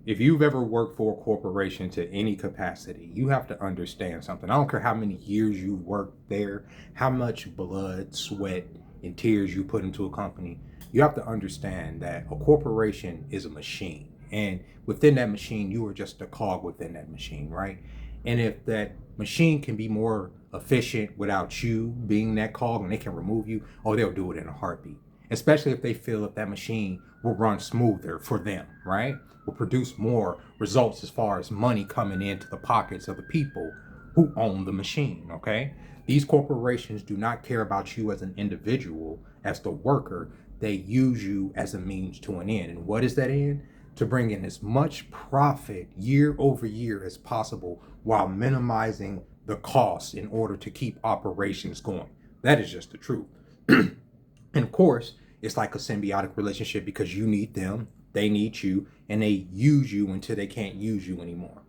If you've ever worked for a corporation to any capacity, you have to understand something. I don't care how many years you worked there, how much blood, sweat, and tears you put into a company. You have to understand that a corporation is a machine. And within that machine, you are just a cog within that machine, right? And if that machine can be more efficient without you being that cog and they can remove you, oh, they'll do it in a heartbeat. Especially if they feel that that machine will run smoother for them, right? Will produce more results as far as money coming into the pockets of the people who own the machine, okay? These corporations do not care about you as an individual, as the worker. They use you as a means to an end. And what is that end? To bring in as much profit year over year as possible while minimizing the costs in order to keep operations going. That is just the truth. And of course, it's like a symbiotic relationship because you need them, they need you, and they use you until they can't use you anymore.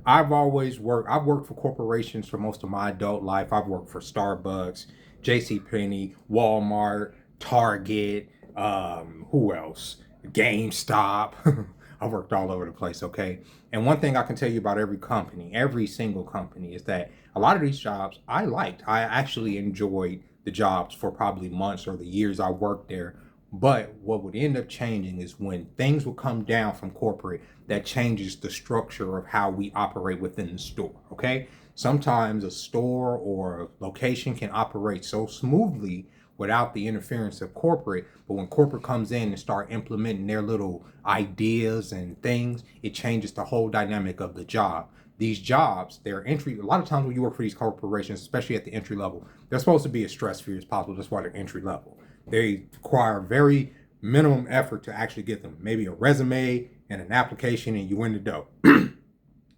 I've worked for corporations for most of my adult life. I've worked for Starbucks, JC Penney, Walmart, Target, who else? GameStop. I've worked all over the place, okay? And one thing I can tell you about every company, every single company, is that a lot of these jobs I liked. I actually enjoyed the jobs for probably months or the years I worked there. But what would end up changing is when things would come down from corporate, that changes the structure of how we operate within the store, okay? Sometimes a store or a location can operate so smoothly without the interference of corporate, but when corporate comes in and start implementing their little ideas and things, it changes the whole dynamic of the job. These jobs, they're entry. A lot of times when you work for these corporations, especially at the entry level, they're supposed to be as stress free as possible. That's why they're entry level. They require very minimum effort to actually get them. Maybe a resume and an application, and you win the dough.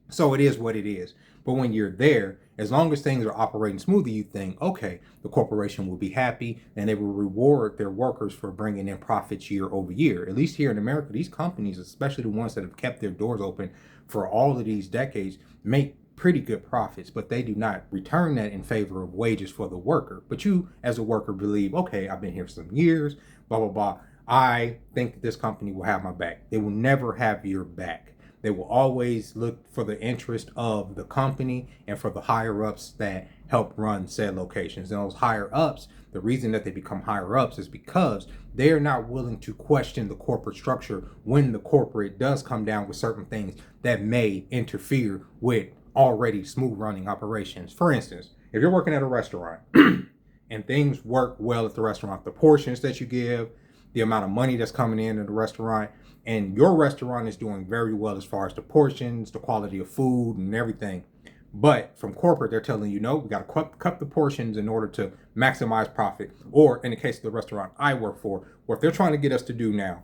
So it is what it is. But when you're there, as long as things are operating smoothly, you think, okay, the corporation will be happy and they will reward their workers for bringing in profits year over year. At least here in America, these companies, especially the ones that have kept their doors open for all of these decades, make pretty good profits, but they do not return that in favor of wages for the worker. But you, as a worker, believe, okay, I've been here some years, blah, blah, blah. I think that this company will have my back. They will never have your back. They will always look for the interest of the company and for the higher ups that help run said locations. And those higher ups, the reason that they become higher ups is because they are not willing to question the corporate structure when the corporate does come down with certain things that may interfere with already smooth running operations. For instance, if you're working at a restaurant and things work well at the restaurant, the portions that you give, the amount of money that's coming in at the restaurant, and your restaurant is doing very well as far as the portions, the quality of food, and everything. But from corporate, they're telling you, no, we got to cut the portions in order to maximize profit. Or in the case of the restaurant I work for, what they're trying to get us to do now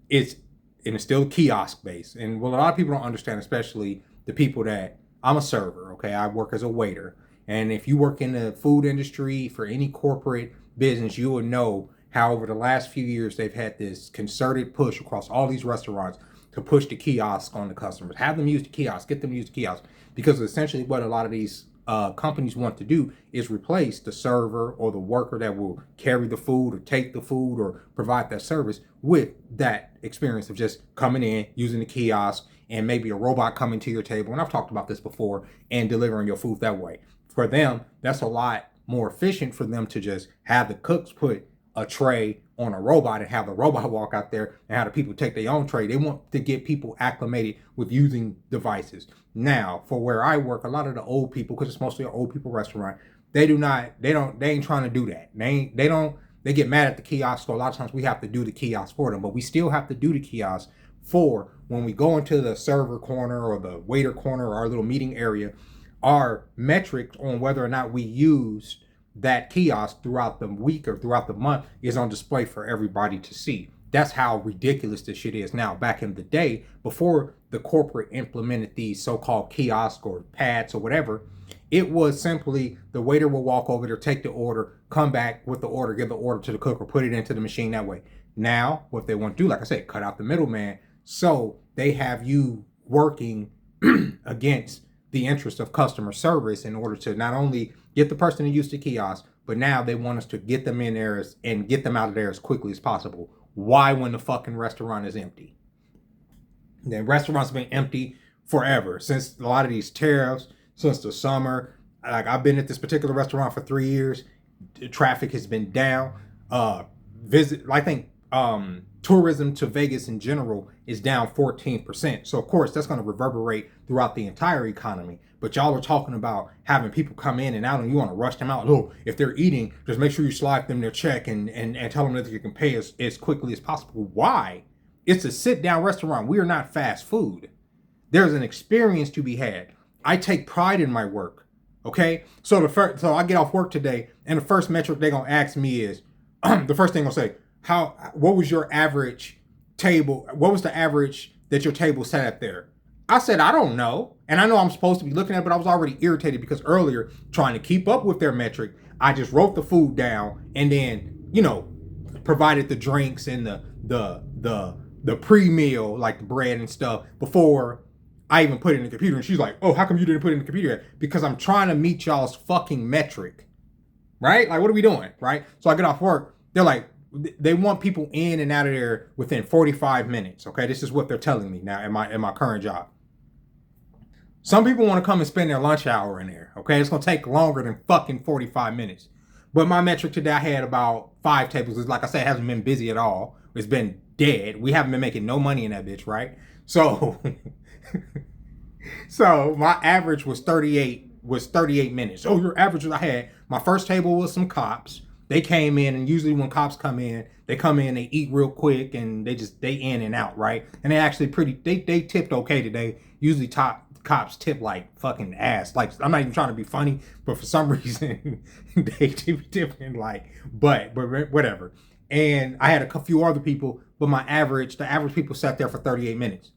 is, and it's still kiosk based. And what a lot of people don't understand, especially the people that I'm a server, okay? I work as a waiter. And if you work in the food industry for any corporate business, you will know how over the last few years they've had this concerted push across all these restaurants to push the kiosk on the customers. Have them use the kiosk, get them to use the kiosk. Because essentially what a lot of these companies want to do is replace the server or the worker that will carry the food or take the food or provide that service with that experience of just coming in, using the kiosk, and maybe a robot coming to your table. And I've talked about this before, and delivering your food that way. For them, that's a lot more efficient for them to just have the cooks put a tray on a robot and have the robot walk out there and have the people take their own tray. They want to get people acclimated with using devices. Now, for where I work, a lot of the old people, because it's mostly an old people restaurant, they ain't trying to do that. They get mad at the kiosk. So a lot of times we have to do the kiosk for them, but we still have to do the kiosk for when we go into the server corner or the waiter corner or our little meeting area. Our metrics on whether or not we used that kiosk throughout the week or throughout the month is on display for everybody to see. That's how ridiculous this shit is now. Back in the day, before the corporate implemented these so-called kiosks or pads or whatever, it was simply the waiter will walk over there, take the order, come back with the order, give the order to the cook or put it into the machine that way. Now, what they want to do, like I said, cut out the middleman. So they have you working against the interest of customer service in order to not only get the person to use the kiosk, but now they want us to get them in there and get them out of there as quickly as possible. Why when the fucking restaurant is empty? The restaurants have been empty forever since a lot of these tariffs, since the summer. Like I've been at this particular restaurant for 3 years. The traffic has been down. I think tourism to Vegas in general is down 14%. So of course that's going to reverberate throughout the entire economy. But y'all are talking about having people come in and out, and you want to rush them out. Oh, if they're eating, just make sure you slide them their check and tell them that they can pay as quickly as possible. Why? It's a sit-down restaurant. We are not fast food. There's an experience to be had. I take pride in my work. Okay? So I get off work today, and the first metric they're gonna ask me is the first thing I'll say, what was your average table? What was the average that your table sat at there? I said, I don't know. And I know I'm supposed to be looking at it, but I was already irritated because earlier, trying to keep up with their metric, I just wrote the food down and then, provided the drinks and the pre-meal, like the bread and stuff, before I even put it in the computer. And she's like, oh, how come you didn't put it in the computer yet? Because I'm trying to meet y'all's fucking metric. Right? Like, what are we doing? Right? So I get off work. They're like, they want people in and out of there within 45 minutes. Okay? This is what they're telling me now in my current job. Some people want to come and spend their lunch hour in there. Okay? It's going to take longer than fucking 45 minutes. But my metric today, I had about 5 tables. Like I said, it hasn't been busy at all. It's been dead. We haven't been making no money in that bitch, right? So so my average was 38 minutes. Oh, your average was, I had my first table was some cops. They came in, and usually when cops come in, they eat real quick, and they in and out, right? And they actually they tipped okay today. Usually cops tip like fucking ass. Like, I'm not even trying to be funny, but for some reason they tipping like but whatever. And I had a few other people, but the average people sat there for 38 minutes.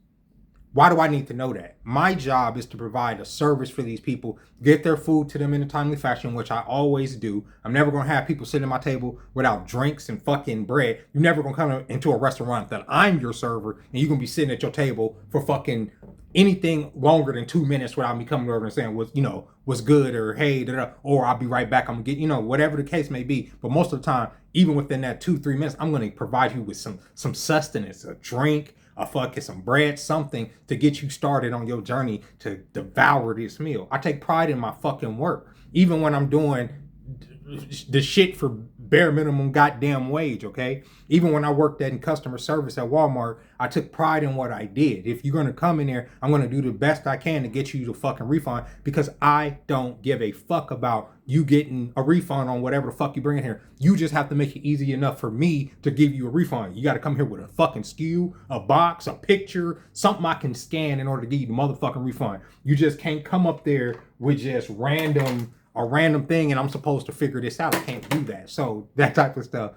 Why do I need to know that? My job is to provide a service for these people, get their food to them in a timely fashion, which I always do. I'm never going to have people sit at my table without drinks and fucking bread. You're never going to come into a restaurant that I'm your server and you're going to be sitting at your table for fucking anything longer than 2 minutes without me coming over and saying what's good, or hey, or I'll be right back. I'm going to get, whatever the case may be. But most of the time, even within that 2-3 minutes, I'm going to provide you with some sustenance, a drink, some bread, something to get you started on your journey to devour this meal. I take pride in my fucking work, even when I'm doing the shit for bare minimum goddamn wage, okay? Even when I worked in customer service at Walmart, I took pride in what I did. If you're going to come in there, I'm going to do the best I can to get you the fucking refund, because I don't give a fuck about you getting a refund on whatever the fuck you bring in here. You just have to make it easy enough for me to give you a refund. You got to come here with a fucking SKU, a box, a picture, something I can scan in order to give you the motherfucking refund. You just can't come up there with just a random thing and I'm supposed to figure this out. I can't do that. So that type of stuff,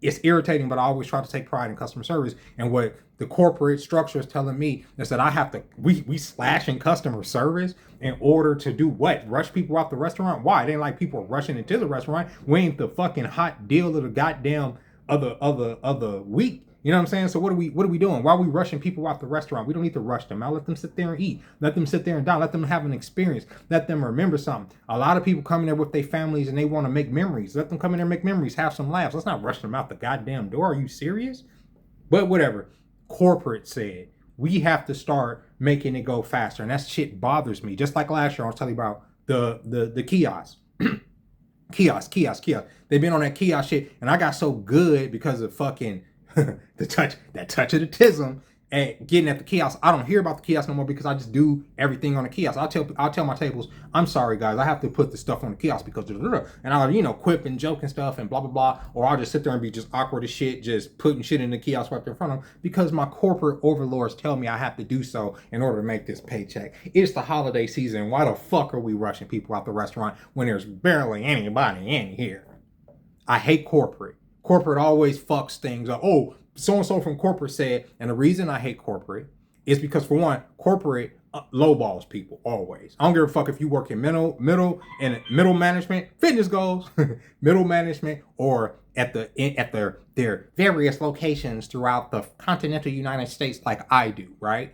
it's irritating, but I always try to take pride in customer service. And what the corporate structure is telling me is that we slashing customer service in order to do what? Rush people out the restaurant? Why? It ain't like people are rushing into the restaurant. We ain't the fucking hot deal of the goddamn other week. You know what I'm saying? So what are we doing? Why are we rushing people out the restaurant? We don't need to rush them out. Let them sit there and eat. Let them sit there and dine. Let them have an experience. Let them remember something. A lot of people come in there with their families and they want to make memories. Let them come in there and make memories, have some laughs. Let's not rush them out the goddamn door. Are you serious? But whatever. Corporate said, we have to start making it go faster. And that shit bothers me. Just like last year, I was telling you about the kiosks. Kiosk. They've been on that kiosk shit. And I got so good because of fucking that touch of the tism and getting at the kiosk. I don't hear about the kiosk no more because I just do everything on the kiosk. I'll tell my tables, I'm sorry guys, I have to put the stuff on the kiosk because and I'll quip and joke and stuff and blah blah blah, or I'll just sit there and be just awkward as shit, just putting shit in the kiosk right there in front of them because my corporate overlords tell me I have to do so in order to make this paycheck. It's the holiday season. Why the fuck are we rushing people out the restaurant when there's barely anybody in here? I hate corporate. Corporate always fucks things up. Oh, so-and-so from corporate said, and the reason I hate corporate is because, for one, corporate lowballs people always. I don't give a fuck if you work in middle management, fitness goals, middle management, or at their various locations throughout the continental United States like I do, right?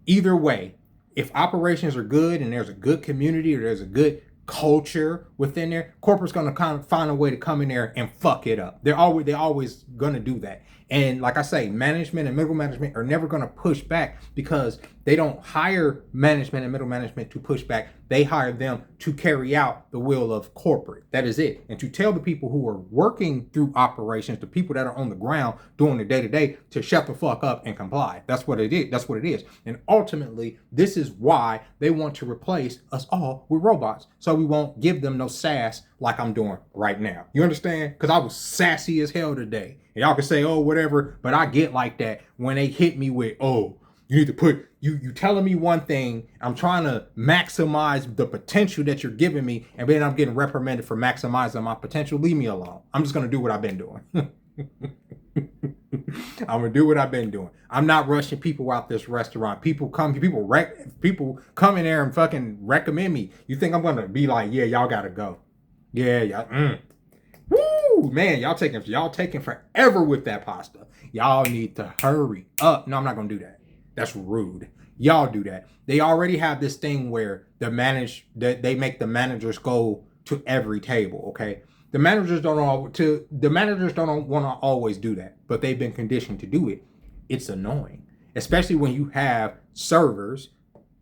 Either way, if operations are good and there's a good community or there's a good culture within there, corporate's gonna kind of find a way to come in there and fuck it up. They're always gonna do that. And like I say, management and middle management are never gonna push back because they don't hire management and middle management to push back. They hire them to carry out the will of corporate. That is it. And to tell the people who are working through operations, the people that are on the ground doing the day-to-day, to shut the fuck up and comply. That's what it is. That's what it is. And ultimately, this is why they want to replace us all with robots. So we won't give them no sass like I'm doing right now. You understand? Because I was sassy as hell today. And y'all can say, oh, whatever, but I get like that when they hit me with, oh, you need to put, you telling me one thing, I'm trying to maximize the potential that you're giving me, and then I'm getting reprimanded for maximizing my potential. Leave me alone. I'm just going to do what I've been doing. I'm going to do what I've been doing. I'm not rushing people out this restaurant. People come in there and fucking recommend me. You think I'm going to be like, yeah, y'all got to go. Yeah, y'all. Woo, man, y'all taking forever with that pasta. Y'all need to hurry up. No, I'm not going to do that. That's rude. Y'all do that. They already have this thing where they make the managers go to every table, okay? The managers don't want to always do that, but they've been conditioned to do it. It's annoying, especially when you have servers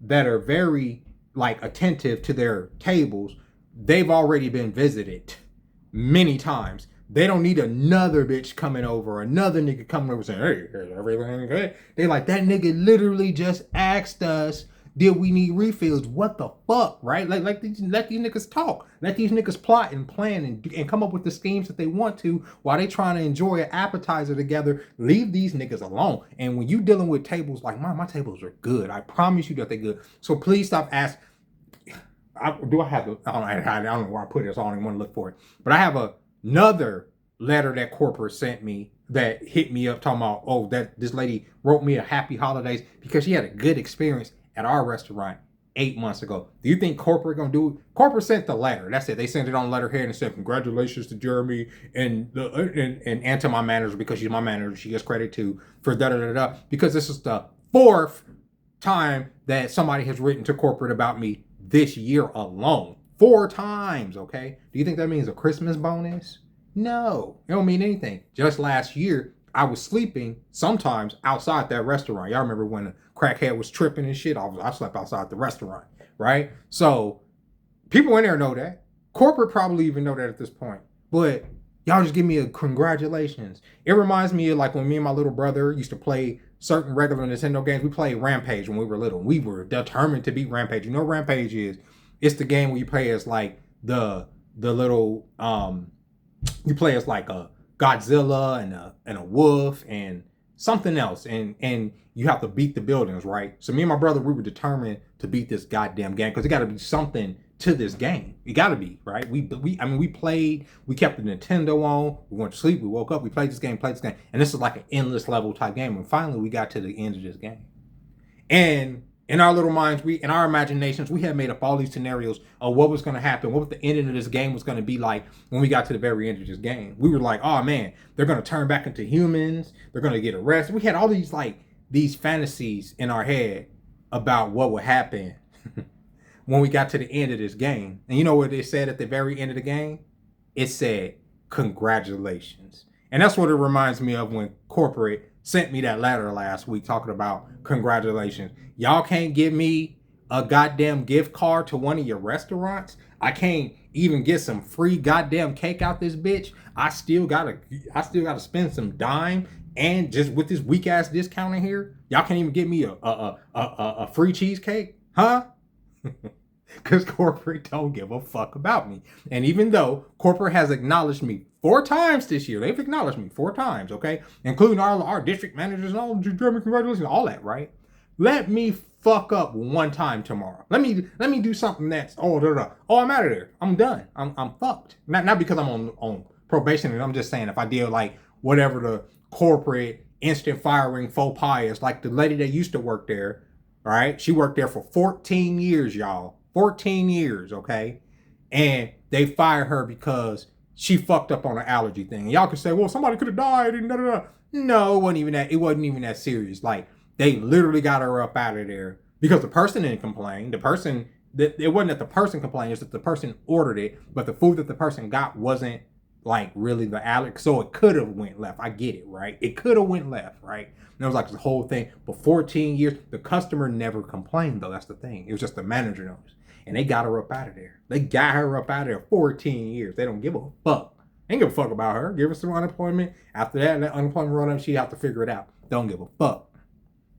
that are very attentive to their tables. They've already been visited many times. They don't need another bitch coming over, another nigga coming over saying, hey, is everything good? They like, that nigga literally just asked us, did we need refills? What the fuck, right? Let these niggas talk. Let these niggas plot and plan and come up with the schemes that they want to while they trying to enjoy an appetizer together. Leave these niggas alone. And when you dealing with tables like mine, my tables are good. I promise you that they're good. So please stop asking. I don't know where I put it, so I don't even want to look for it. But I have another letter that corporate sent me that hit me up talking about, oh, that this lady wrote me a happy holidays because she had a good experience at our restaurant 8 months ago. Do you think corporate gonna do it? Corporate sent the letter. That's it. They sent it on letterhead and said, congratulations to Jeremy and to my manager, because she's my manager. She gets credit too for da-da-da-da. Because this is the 4th time that somebody has written to corporate about me this year alone. 4 times, okay? Do you think that means a Christmas bonus? No, it don't mean anything. Just last year, I was sleeping sometimes outside that restaurant. Y'all remember when the crackhead was tripping and shit? I slept outside the restaurant, right? So people in there know that. Corporate probably even know that at this point. But y'all just give me a congratulations. It reminds me of like when me and my little brother used to play certain regular Nintendo games. We played Rampage when we were little. We were determined to beat Rampage. You know what Rampage is? It's the game where you play as like the little you play as like a Godzilla and a wolf and something else, and you have to beat the buildings, right? So me and my brother, we were determined to beat this goddamn game because it got to be something to this game. It got to be, right? We played, we kept the Nintendo on, we went to sleep, we woke up, we played this game, and this is like an endless level type game. And finally, we got to the end of this game, and in our little minds, in our imaginations, we had made up all these scenarios of what was going to happen, what the ending of this game was going to be like when we got to the very end of this game. We were like, oh man, they're going to turn back into humans. They're going to get arrested. We had all these fantasies in our head about what would happen when we got to the end of this game. And you know what it said at the very end of the game? It said, congratulations. And that's what it reminds me of when corporate sent me that letter last week talking about congratulations. Y'all can't give me a goddamn gift card to one of your restaurants. I can't even get some free goddamn cake out this bitch. I still gotta spend some dime, and just with this weak ass discount in here, y'all can't even give me a free cheesecake, huh? Because corporate don't give a fuck about me. And even though corporate has acknowledged me 4 times this year, they've acknowledged me 4 times, okay? Including our district managers and all, Jeremy, congratulations, all that, right? Let me fuck up one time tomorrow. Let me do something that's, I'm out of there. I'm done. I'm fucked. Not because I'm on probation, and I'm just saying if I deal like whatever the corporate instant firing faux pas is, like the lady that used to work there, all right? She worked there for 14 years, y'all. 14 years, okay? And they fired her because she fucked up on an allergy thing. And y'all could say, well, somebody could have died and da-da-da. No, it wasn't even that serious. Like, they literally got her up out of there because the person didn't complain. The person it wasn't that the person complained, it's that the person ordered it, but the food that the person got wasn't like really the allergy. So it could have went left. I get it, right? It could have went left, right? And it was like the whole thing. For 14 years, the customer never complained though. That's the thing. It was just the manager knows. And they got her up out of there. They got her up out of there 14 years. They don't give a fuck. They ain't give a fuck about her. Give her some unemployment. After that unemployment run up, she have to figure it out. Don't give a fuck.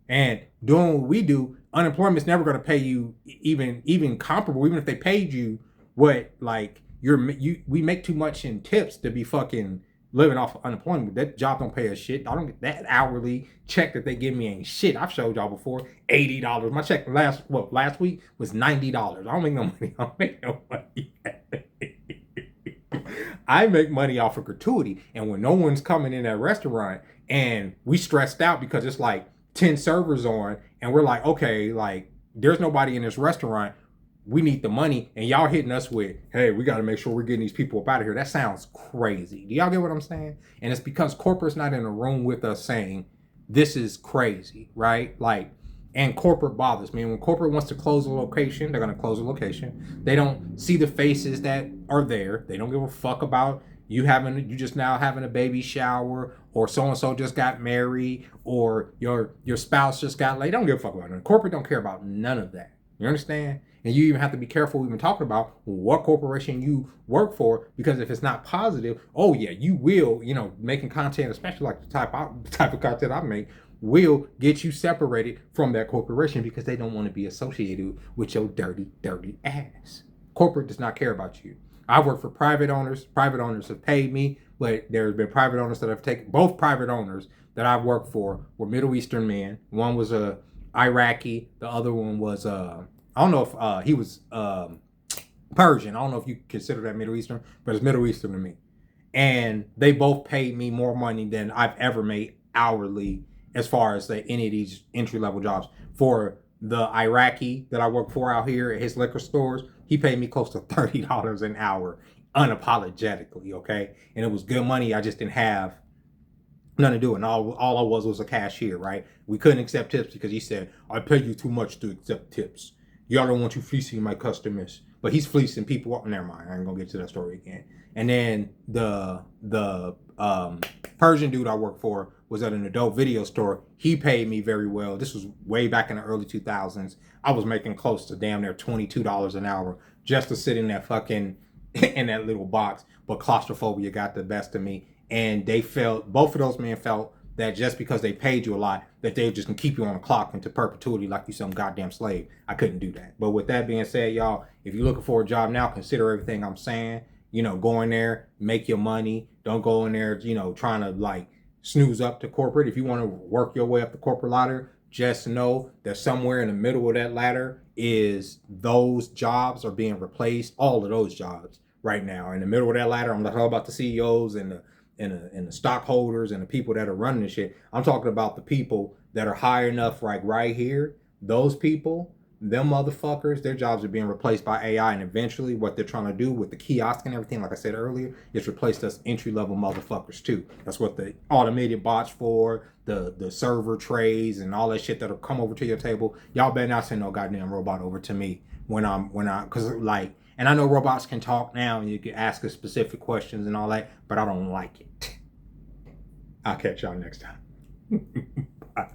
And doing what we do, unemployment's never going to pay you even comparable. Even if they paid you what like we make too much in tips to be fucking living off of unemployment. That job don't pay us shit. I don't get that hourly check that they give me ain't shit. I've showed y'all before, $80. My check last week was $90. I don't make no money. I don't make no money. I make money off of gratuity. And when no one's coming in that restaurant and we stressed out because it's like 10 servers on and we're like, okay, like there's nobody in this restaurant. We need the money and y'all hitting us with, hey, we got to make sure we're getting these people up out of here. That sounds crazy. Do y'all get what I'm saying? And it's because corporate's not in a room with us saying this is crazy, right? Like, and corporate bothers me. When corporate wants to close a location, they're going to close a location. They don't see the faces that are there. They don't give a fuck about you just now having a baby shower, or so-and-so just got married, or your spouse just got laid. They don't give a fuck about it. Corporate don't care about none of that. You understand? And you even have to be careful even talking about what corporation you work for, because if it's not positive, oh yeah, you will, making content, especially like the type of content I make, will get you separated from that corporation because they don't want to be associated with your dirty, dirty ass. Corporate does not care about you. I work for private owners. Private owners have paid me, but there's been private owners that have taken, both private owners that I've worked for were Middle Eastern men. One was a Iraqi. The other one was, I don't know if he was Persian. I don't know if you consider that Middle Eastern, but it's Middle Eastern to me. And they both paid me more money than I've ever made hourly as far as any of these entry-level jobs. For the Iraqi that I work for out here at his liquor stores, he paid me close to $30 an hour unapologetically, okay? And it was good money. I just didn't have nothing to do. And all I was a cashier, right? We couldn't accept tips because he said, I pay you too much to accept tips. Y'all don't want you fleecing my customers. But he's fleecing people. Oh, never mind. I ain't gonna get to that story again. And then the Persian dude I worked for was at an adult video store. He paid me very well. This was way back in the early 2000s. I was making close to damn near $22 an hour just to sit in that fucking, in that little box. But claustrophobia got the best of me. And both of those men felt that just because they paid you a lot, that they just can keep you on the clock into perpetuity like you some goddamn slave. I couldn't do that. But with that being said, y'all, if you're looking for a job now, consider everything I'm saying. Go in there, make your money. Don't go in there, trying to like snooze up to corporate. If you want to work your way up the corporate ladder, just know that somewhere in the middle of that ladder is those jobs are being replaced. All of those jobs right now. In the middle of that ladder, I'm not talking about the CEOs and the stockholders and the people that are running the shit. I'm talking about the people that are high enough, like right here. Those people, them motherfuckers, their jobs are being replaced by AI, and eventually what they're trying to do with the kiosk and everything, like I said earlier, is replace us entry-level motherfuckers too. That's what the automated bots for, the server trays and all that shit that'll come over to your table. Y'all better not send no goddamn robot over to me because like, and I know robots can talk now and you can ask us specific questions and all that, but I don't like it. I'll catch y'all next time. Bye.